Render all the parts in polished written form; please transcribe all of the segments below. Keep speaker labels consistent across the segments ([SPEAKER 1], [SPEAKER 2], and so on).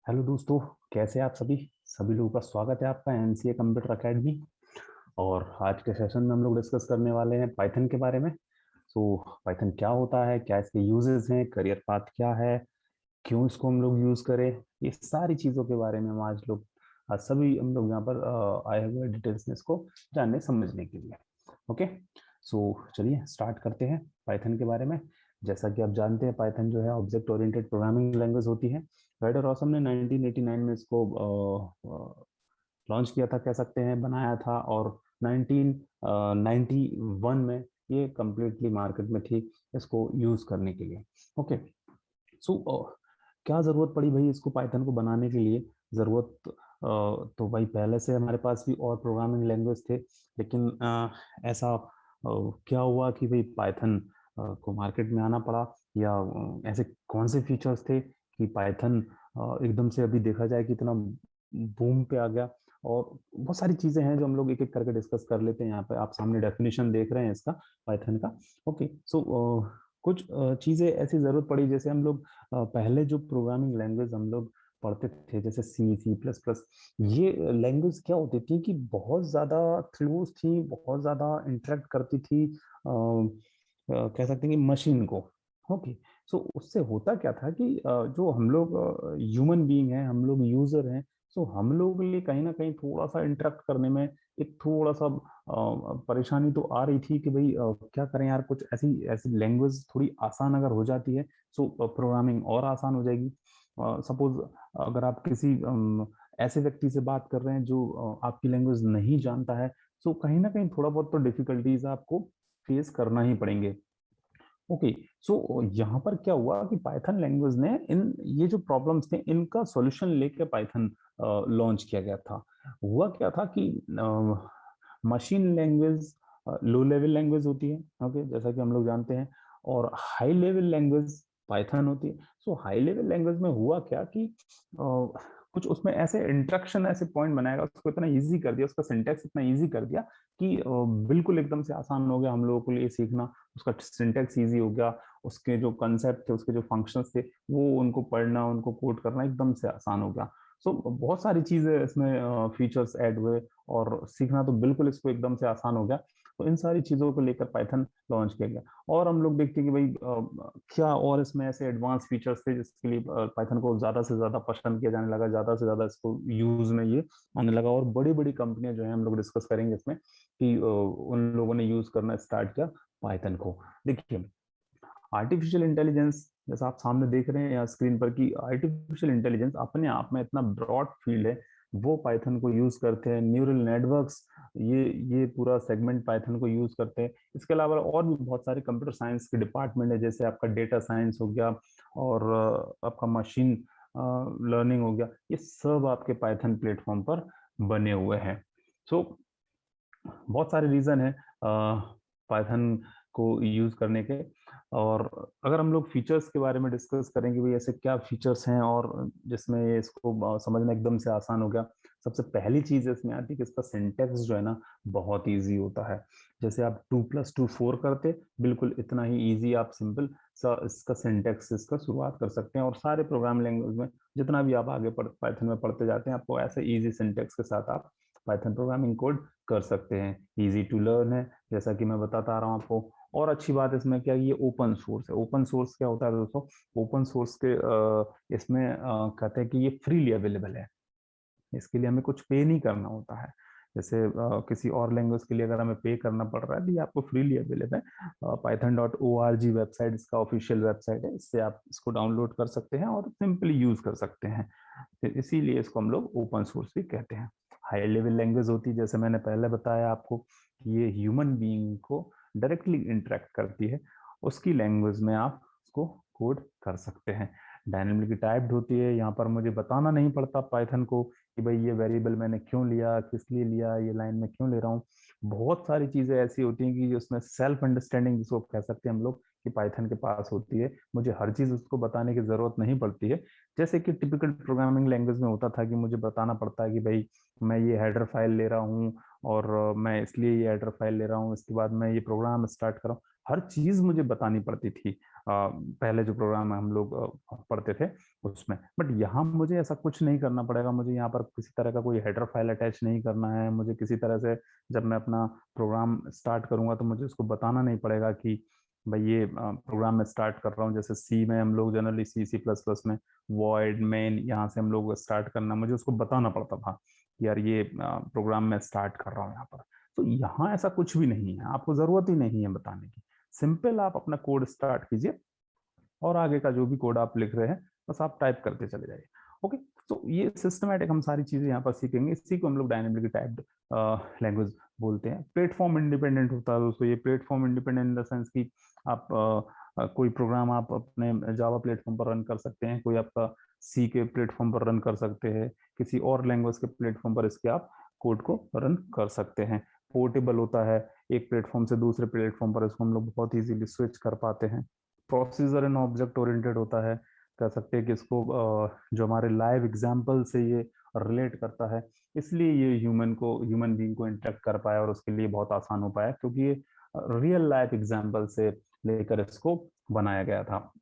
[SPEAKER 1] Hello दोस्तों, कैसे हैं आप सभी। सभी लोगों का स्वागत है आपका एनसीए कंप्यूटर अकेडमी। और आज के सेशन में हम लोग डिस्कस करने वाले हैं पाइथन के बारे में। तो पाइथन क्या होता है, क्या इसके यूजेस हैं, करियर पाथ क्या है, क्यों इसको हम लोग यूज करें, ये सारी चीज़ों के बारे में आज सभी हम लोग यहाँ पर आए हुए डिटेल्स में इसको जानने समझने के लिए। ओके, सो चलिए स्टार्ट करते हैं पाइथन के बारे में। जैसा कि आप जानते हैं, पाइथन जो है ऑब्जेक्ट ओरिएंटेड प्रोग्रामिंग लैंग्वेज होती है। राइडर ऑसम ने 1989 में इसको लॉन्च किया था, कह सकते हैं बनाया था, और 1991 में ये कम्प्लीटली मार्केट में थी इसको यूज करने के लिए। ओके, सो क्या ज़रूरत पड़ी भाई इसको पाइथन को बनाने के लिए। ज़रूरत तो भाई पहले से हमारे पास भी और प्रोग्रामिंग लैंग्वेज थे, लेकिन ऐसा क्या हुआ कि भाई पाइथन को मार्केट में आना पड़ा, या ऐसे कौन से फीचर्स थे कि पाइथन एकदम से अभी देखा जाए कि इतना बूम पे आ गया। और बहुत सारी चीज़ें हैं जो हम लोग एक एक करके डिस्कस कर लेते हैं। यहाँ पे आप सामने डेफिनेशन देख रहे हैं इसका, पाइथन का। ओके, सो कुछ चीज़ें ऐसी ज़रूरत पड़ी, जैसे हम लोग पहले जो प्रोग्रामिंग लैंग्वेज हम लोग पढ़ते थे, जैसे C++, ये लैंग्वेज क्या होती थी कि बहुत ज़्यादा क्लोज थी, बहुत ज़्यादा इंटरेक्ट करती थी, कह सकते हैं कि मशीन को। ओके, सो उससे होता क्या था कि जो हम लोग ह्यूमन बीइंग हैं, हम लोग यूजर हैं, सो हम लोग के लिए कहीं ना कहीं थोड़ा सा इंटरेक्ट करने में एक थोड़ा सा परेशानी तो आ रही थी कि भाई क्या करें यार, कुछ ऐसी ऐसी लैंग्वेज थोड़ी आसान अगर हो जाती है सो प्रोग्रामिंग और आसान हो जाएगी। सपोज अगर आप किसी ऐसे व्यक्ति से बात कर रहे हैं जो आपकी लैंग्वेज नहीं जानता है, सो कहीं ना कहीं थोड़ा बहुत तो डिफिकल्टीज आपको फेस करना ही पड़ेंगे। ओके, सो यहाँ पर क्या हुआ कि पाइथन लैंग्वेज ने इन ये जो प्रॉब्लम्स थे इनका सॉल्यूशन लेके पाइथन लॉन्च किया गया था। हुआ क्या था कि machine language low level language होती है, ओके, जैसा कि हम लोग जानते हैं, और हाई लेवल लैंग्वेज पाइथन होती है। सो हाई लेवल लैंग्वेज में हुआ क्या कि कुछ उसमें ऐसे इंस्ट्रक्शन, ऐसे पॉइंट बनाएगा, उसको इतना इजी कर दिया, उसका सिंटेक्स इतना इजी कर दिया कि बिल्कुल एकदम से आसान हो गया हम लोगों के लिए सीखना। उसका सिंटेक्स इजी हो गया, उसके जो कंसेप्ट थे, उसके जो फंक्शंस थे, वो उनको पढ़ना, उनको कोड करना एकदम से आसान हो गया। सो बहुत सारी चीजें इसमें फीचर्स ऐड हुए, और सीखना तो बिल्कुल इसको एकदम से आसान हो गया। तो इन सारी चीजों को लेकर पाइथन लॉन्च किया गया। और हम लोग देखते हैं कि भाई क्या और इसमें ऐसे एडवांस फीचर्स थे जिसके लिए पाइथन को ज्यादा से ज्यादा पसंद किया जाने लगा, ज्यादा से ज्यादा इसको यूज में ये आने लगा। और बड़ी बड़ी कंपनियां जो है, हम लोग डिस्कस करेंगे इसमें कि उन लोगों ने यूज करना स्टार्ट किया पाइथन को। देखिए, आर्टिफिशियल इंटेलिजेंस, जैसा आप सामने देख रहे हैं या स्क्रीन पर, कि आर्टिफिशियल इंटेलिजेंस अपने आप में इतना ब्रॉड फील्ड है, वो पाइथन को यूज करते हैं। न्यूरल नेटवर्क्स, ये पूरा सेगमेंट पाइथन को यूज करते हैं। इसके अलावा और भी बहुत सारे कंप्यूटर साइंस के डिपार्टमेंट है, जैसे आपका डेटा साइंस हो गया, और आपका मशीन लर्निंग हो गया, ये सब आपके पाइथन प्लेटफॉर्म पर बने हुए हैं। सो बहुत सारे रीजन है पाइथन को यूज करने के। और अगर हम लोग फीचर्स के बारे में डिस्कस करेंगे, भाई ऐसे क्या फीचर्स हैं और जिसमें ये इसको समझना एकदम से आसान हो गया। सबसे पहली चीज इसमें आती है कि इसका सिंटेक्स जो है ना, बहुत इजी होता है। जैसे आप 2+2 4 करते, बिल्कुल इतना ही इजी आप सिंपल इसका सिंटेक्स, इसका शुरुआत कर सकते हैं। और सारे प्रोग्राम लैंग्वेज में जितना भी आप आगे पाइथन में पढ़ते जाते हैं, आपको ऐसे इजी सिंटेक्स के साथ आप पाइथन प्रोग्रामिंग कोड कर सकते हैं। इजी टू लर्न है, जैसा कि मैं बताता आ रहा हूँ आपको। और अच्छी बात इसमें क्या है, ये ओपन सोर्स है। ओपन सोर्स क्या होता है दोस्तों, ओपन सोर्स के इसमें कहते हैं कि ये फ्रीली अवेलेबल है, इसके लिए हमें कुछ पे नहीं करना होता है। जैसे किसी और लैंग्वेज के लिए अगर हमें पे करना पड़ रहा है, तो ये आपको फ्रीली अवेलेबल है। python.org वेबसाइट इसका ऑफिशियल वेबसाइट है, इससे आप इसको डाउनलोड कर सकते हैं और सिंपली यूज कर सकते हैं। इसीलिए इसको हम लोग ओपन सोर्स भी कहते हैं। हाई लेवल लैंग्वेज होती है, जैसे मैंने पहले बताया आपको, कि ये ह्यूमन बीइंग को डायरेक्टली इंटरेक्ट करती है, उसकी लैंग्वेज में आप उसको कोड कर सकते हैं। डायनेमिकली टाइप्ड होती है, यहाँ पर मुझे बताना नहीं पड़ता पाइथन को कि भाई ये वेरिएबल मैंने क्यों लिया, किस लिए लिया, ये लाइन में क्यों ले रहा हूँ। बहुत सारी चीजें ऐसी होती हैं कि उसमें सेल्फ अंडरस्टैंडिंग जिसको कह सकते हैं हम लोग, कि पाइथन के पास होती है। मुझे हर चीज उसको बताने की जरूरत नहीं पड़ती है। जैसे कि टिपिकल प्रोग्रामिंग लैंग्वेज में होता था कि मुझे बताना पड़ता है कि भाई मैं ये हेडर फाइल ले रहा हूँ, और मैं इसलिए ये हेडर फाइल ले रहा हूँ, इसके बाद मैं ये प्रोग्राम स्टार्ट कर रहा हूँ, हर चीज मुझे बतानी पड़ती थी। पहले जो प्रोग्राम हम लोग पढ़ते थे उसमें। बट यहाँ मुझे ऐसा कुछ नहीं करना पड़ेगा, मुझे यहाँ पर किसी तरह का कोई हेडर फाइल अटैच नहीं करना है, मुझे किसी तरह से जब मैं अपना प्रोग्राम स्टार्ट करूंगा तो मुझे उसको बताना नहीं पड़ेगा कि भाई ये प्रोग्राम मैं स्टार्ट कर रहा हूँ। जैसे सी में हम लोग जनरली सी प्लस प्लस में वॉइड मेन यहाँ से हम लोग स्टार्ट करना, मुझे उसको बताना पड़ता था कि यार ये प्रोग्राम मैं स्टार्ट कर रहा हूँ यहाँ पर। तो यहाँ ऐसा कुछ भी नहीं है, आपको जरूरत ही नहीं है बताने की। सिंपल आप अपना कोड स्टार्ट कीजिए और आगे का जो भी कोड आप लिख रहे हैं बस आप टाइप करते चले जाइए। ओके, तो ये सिस्टमैटिक हम सारी चीजें यहाँ पर सीखेंगे। इसी को हम लोग डायनेमिकली टाइप्ड लैंग्वेज बोलते हैं। प्लेटफॉर्म इंडिपेंडेंट होता है दोस्तों। ये platform independent in the sense कि आप कोई प्रोग्राम आप अपने जावा प्लेटफॉर्म पर रन कर सकते हैं, कोई आपका सी के प्लेटफॉर्म पर रन कर सकते हैं, किसी और लैंग्वेज के प्लेटफॉर्म पर इसके आप कोड को रन कर सकते हैं। पोर्टेबल होता है, एक प्लेटफॉर्म से दूसरे प्लेटफॉर्म पर इसको हम लोग बहुत इजीली स्विच कर पाते हैं। प्रोसीजर एंड ऑब्जेक्ट ओरिएंटेड होता है, कह सकते हैं कि इसको जो हमारे लाइव एग्जाम्पल से ये रिलेट करता है, इसलिए ये ह्यूमन बीइंग को इंटरेक्ट कर पाया और उसके लिए बहुत आसान हो पाया, क्योंकि ये रियल लाइफ एग्जाम्पल से लेकर इसको बनाया गया था।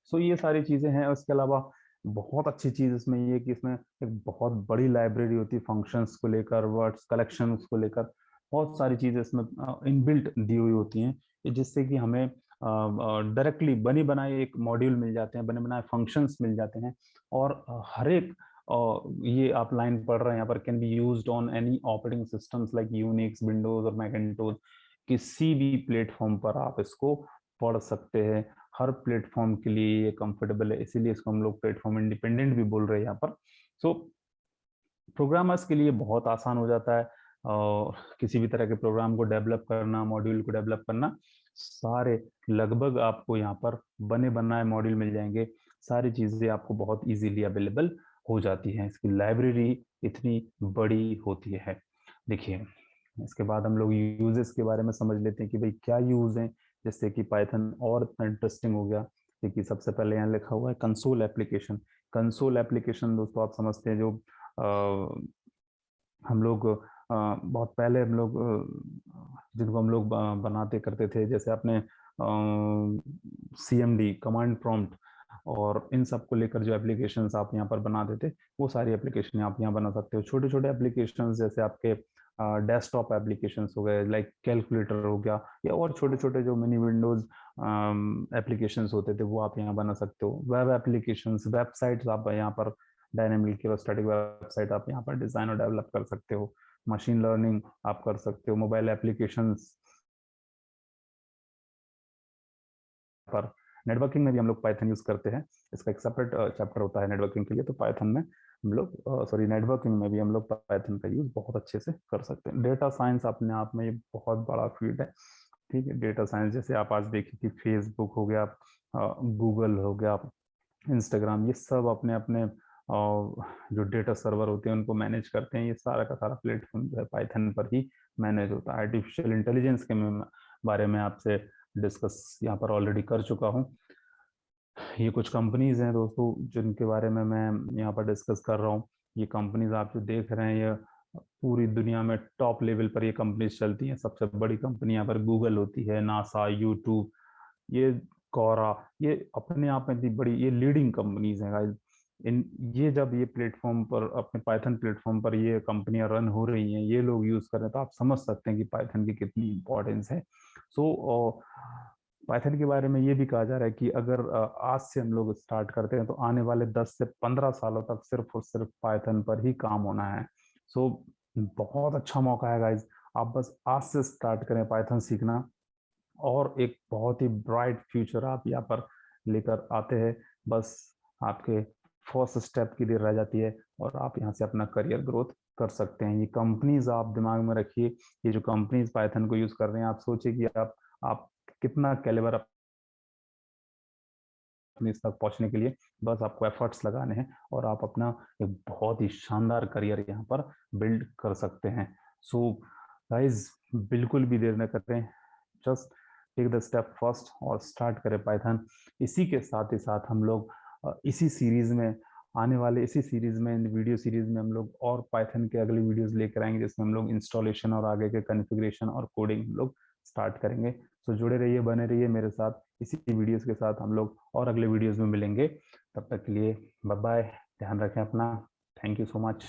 [SPEAKER 1] सो ये सारी चीजें हैं। उसके अलावा बहुत अच्छी चीज इसमें ये कि इसमें एक बहुत बड़ी लाइब्रेरी होती है फंक्शंस को लेकर, वर्ड्स कलेक्शन को लेकर, बहुत सारी चीजें इसमें इनबिल्ट दी हुई होती हैं, जिससे कि हमें डायरेक्टली बनी बनाए एक मॉड्यूल मिल जाते हैं, बने बनाए फंक्शंस मिल जाते हैं। और हर एक ये आप लाइन पढ़ रहे हैं यहाँ पर, can be used on any operating systems like Unix, Windows और मैकिंटोश। किसी भी प्लेटफॉर्म पर आप इसको पढ़ सकते हैं। हर प्लेटफॉर्म के लिए ये कंफर्टेबल है, इसीलिए इसको हम लोग प्लेटफॉर्म इंडिपेंडेंट भी बोल रहे हैं यहाँ पर। सो प्रोग्रामर्स के लिए बहुत आसान हो जाता है और किसी भी तरह के प्रोग्राम को डेवलप करना, मॉड्यूल को डेवलप करना, सारे लगभग आपको यहाँ पर बने बनाए मॉड्यूल मिल जाएंगे। सारी चीजें आपको बहुत इजीली अवेलेबल हो जाती हैं। इसकी लाइब्रेरी इतनी बड़ी होती है। देखिए, इसके बाद हम लोग यूजेस के बारे में समझ लेते हैं कि भाई क्या यूज है, जैसे कि पाइथन और इतना इंटरेस्टिंग हो गया। देखिए, सबसे पहले यहाँ लिखा हुआ है कंसोल एप्लीकेशन। कंसोल एप्लीकेशन दोस्तों आप समझते हैं, जो हम लोग बहुत पहले हम लोग जिनको हम लोग बनाते करते थे, जैसे आपने CMD कमांड प्रॉम्प्ट और इन सब को लेकर जो एप्लीकेशंस आप यहाँ पर बनाते थे, वो सारी एप्लीकेशन आप यहाँ बना सकते हो। छोटे छोटे एप्लीकेशंस जैसे आपके डेस्कटॉप एप्लीकेशंस हो गए, लाइक कैलकुलेटर हो गया, या और छोटे छोटे जो मिनी विंडोज एप्लीकेशंस होते थे, वो आप यहाँ बना सकते हो। वेब एप्लीकेशंस, वेबसाइट्स आप यहाँ पर डायनेमिक और स्टैटिक वेबसाइट आप यहाँ पर डिजाइन और डेवलप कर सकते हो। मशीन लर्निंग आप कर सकते हो। मोबाइल एप्लीकेशंस पर नेटवर्किंग में भी हम लोग पाइथन यूज करते हैं। इसका एक सेपरेट चैप्टर होता है नेटवर्किंग के लिए। तो पाइथन में हम लोग नेटवर्किंग में भी हम लोग पाइथन का यूज बहुत अच्छे से कर सकते हैं। डेटा साइंस अपने आप में ये बहुत बड़ा फील्ड है। ठीक है, डेटा साइंस जैसे आप आज देखिए कि फेसबुक हो गया, गूगल हो गया, इंस्टाग्राम, ये सब अपने अपने जो डेटा सर्वर होते हैं उनको मैनेज करते हैं। ये सारा का सारा प्लेटफॉर्म जो है पाइथन पर ही मैनेज होता है। आर्टिफिशियल इंटेलिजेंस के बारे में आपसे डिस्कस यहाँ पर ऑलरेडी कर चुका हूँ। ये कुछ कंपनीज हैं दोस्तों जिनके बारे में मैं यहाँ पर डिस्कस कर रहा हूँ। ये कंपनीज आप जो देख रहे हैं, ये पूरी दुनिया में टॉप लेवल पर ये कंपनीज चलती हैं। सबसे बड़ी कंपनी यहाँ पर गूगल होती है, नासा, यूट्यूब, ये कोरा, ये अपने आप में इतनी बड़ी ये लीडिंग कंपनीज हैं गाइस। इन ये जब ये प्लेटफॉर्म पर अपने पाइथन प्लेटफॉर्म पर ये कंपनियां रन हो रही हैं, ये लोग यूज कर रहे हैं, तो आप समझ सकते हैं कि पाइथन की कितनी इंपॉर्टेंस है। सो पाइथन के बारे में ये भी कहा जा रहा है कि अगर आज से हम लोग स्टार्ट करते हैं तो आने वाले 10 से 15 सालों तक सिर्फ और सिर्फ पाइथन पर ही काम होना है। सो बहुत अच्छा मौका है गाइज। आप बस आज से स्टार्ट करें पाइथन सीखना और एक बहुत ही ब्राइट फ्यूचर आप यहाँ पर लेकर आते हैं। बस आपके फर्स्ट स्टेप की देर रह जाती है और आप यहाँ से अपना करियर ग्रोथ कर सकते हैं। ये कंपनीज आप दिमाग में रखिए, ये जो कंपनीज पाइथन को यूज कर रहे हैं, आप सोचिए कि आप कितना कैलिबर अपने इस तक पहुंचने के लिए बस आपको एफर्ट्स लगाने हैं और आप अपना एक बहुत ही शानदार करियर यहाँ पर बिल्ड कर सकते हैं। सो गाइज, बिल्कुल भी देर न करें, just take the step first और स्टार्ट करें पाइथन। इसी के साथ ही साथ हम लोग इसी सीरीज में आने वाले इसी सीरीज में वीडियो सीरीज में हम लोग और पाइथन के अगले वीडियोस लेकर आएंगे, जिसमें हम लोग इंस्टॉलेशन और आगे के कॉन्फ़िगरेशन और कोडिंग हम लोग स्टार्ट करेंगे। सो जुड़े रहिए, बने रहिए मेरे साथ। इसी वीडियोस के साथ हम लोग और अगले वीडियोस में मिलेंगे। तब तक के लिए बाय बाय, ध्यान रखें अपना। Thank you so much.